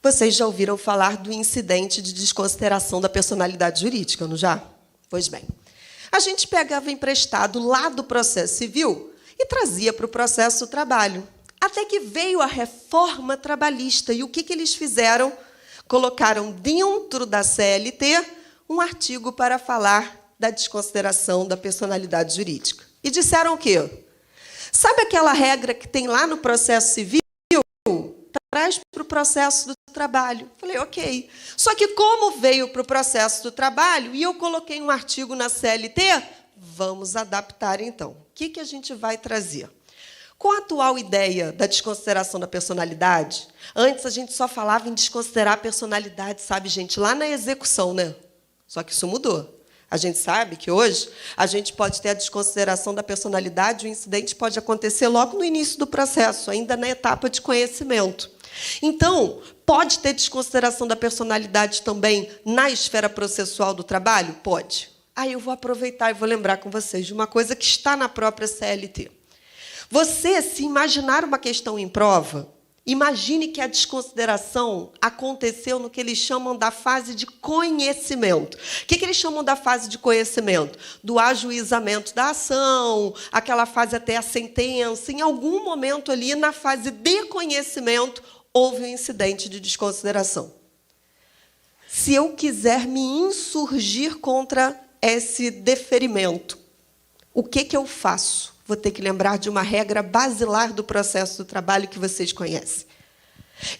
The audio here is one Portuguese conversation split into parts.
Vocês já ouviram falar do incidente de desconsideração da personalidade jurídica, não já? Pois bem, a gente pegava emprestado lá do processo civil e trazia para o processo do trabalho. Até que veio a reforma trabalhista. E o que eles fizeram? Colocaram dentro da CLT um artigo para falar da desconsideração da personalidade jurídica. E disseram o quê? Sabe aquela regra que tem lá no processo civil? Traz para o processo do trabalho. Falei, ok. Só que como veio para o processo do trabalho e eu coloquei um artigo na CLT, vamos adaptar, então. O que a gente vai trazer? Com a atual ideia da desconsideração da personalidade, antes a gente só falava em desconsiderar a personalidade, sabe, gente, lá na execução, né? Só que isso mudou. A gente sabe que hoje a gente pode ter a desconsideração da personalidade, o incidente pode acontecer logo no início do processo, ainda na etapa de conhecimento. Então, pode ter desconsideração da personalidade também na esfera processual do trabalho? Pode. Aí eu vou aproveitar e vou lembrar com vocês de uma coisa que está na própria CLT. Você, se imaginar uma questão em prova, imagine que a desconsideração aconteceu no que eles chamam da fase de conhecimento. O que eles chamam da fase de conhecimento? Do ajuizamento da ação, aquela fase até a sentença. Em algum momento ali, na fase de conhecimento, houve um incidente de desconsideração. Se eu quiser me insurgir contra esse deferimento, o que eu faço? Vou ter que lembrar de uma regra basilar do processo do trabalho que vocês conhecem.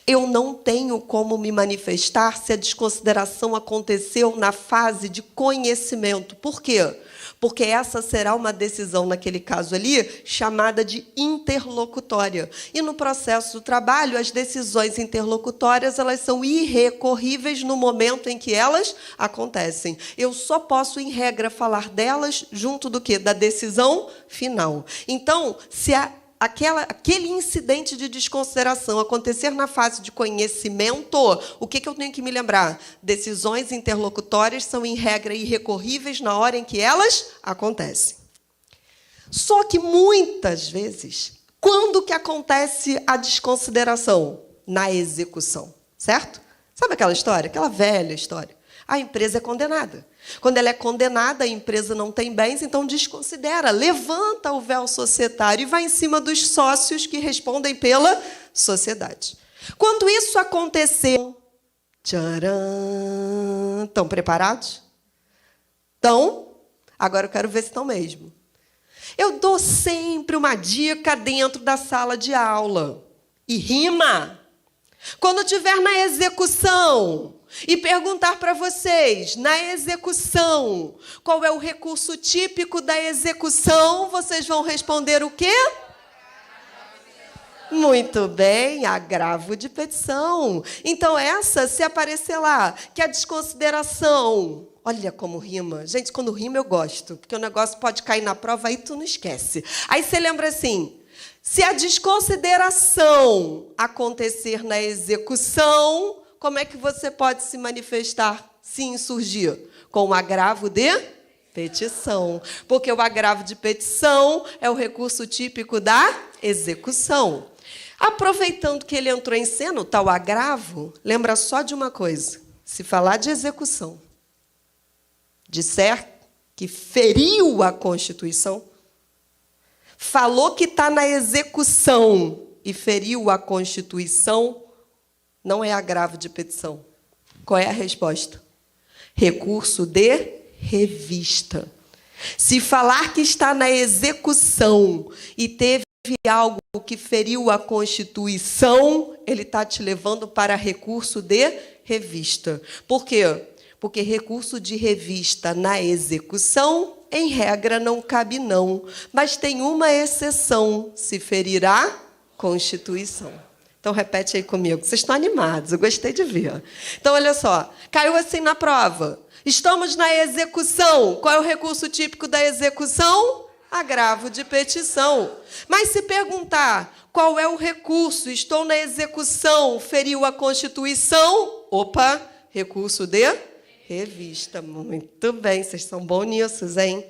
Eu não tenho como me manifestar se a desconsideração aconteceu na fase de conhecimento. Por quê? Porque essa será uma decisão, naquele caso ali, chamada de interlocutória. E, no processo do trabalho, as decisões interlocutórias elas são irrecorríveis no momento em que elas acontecem. Eu só posso, em regra, falar delas junto do quê? Da decisão final. Então, se aquele incidente de desconsideração acontecer na fase de conhecimento, o que eu tenho que me lembrar? Decisões interlocutórias são, em regra, irrecorríveis na hora em que elas acontecem. Só que, muitas vezes, quando que acontece a desconsideração? Na execução, certo? Sabe aquela história? Aquela velha história. A empresa é condenada. Quando ela é condenada, a empresa não tem bens, então desconsidera, levanta o véu societário e vai em cima dos sócios que respondem pela sociedade. Quando isso aconteceu, tcharam, estão preparados? Estão? Agora eu quero ver se estão mesmo. Eu dou sempre uma dica dentro da sala de aula. E rima. Quando estiver na execução e perguntar para vocês, na execução, qual é o recurso típico da execução, vocês vão responder o quê? Muito bem, agravo de petição. Então, essa, se aparecer lá, que a desconsideração... Olha como rima. Gente, quando rima eu gosto, porque o negócio pode cair na prova, aí tu não esquece. Aí você lembra assim... Se a desconsideração acontecer na execução, como é que você pode se manifestar, se insurgir? Com o agravo de petição. Porque o agravo de petição é o recurso típico da execução. Aproveitando que ele entrou em cena, o tal agravo, lembra só de uma coisa. Se falar de execução, disser que feriu a Constituição, falou que está na execução e feriu a Constituição, não é agravo de petição. Qual é a resposta? Recurso de revista. Se falar que está na execução e teve algo que feriu a Constituição, ele está te levando para recurso de revista. Por quê? Porque recurso de revista na execução, em regra, não cabe não. Mas tem uma exceção, se ferir a Constituição. Então, repete aí comigo. Vocês estão animados, eu gostei de ver. Então, olha só, caiu assim na prova. Estamos na execução. Qual é o recurso típico da execução? Agravo de petição. Mas se perguntar qual é o recurso, estou na execução, feriu a Constituição, opa, recurso de revista. Muito bem, vocês são bons nisso, hein?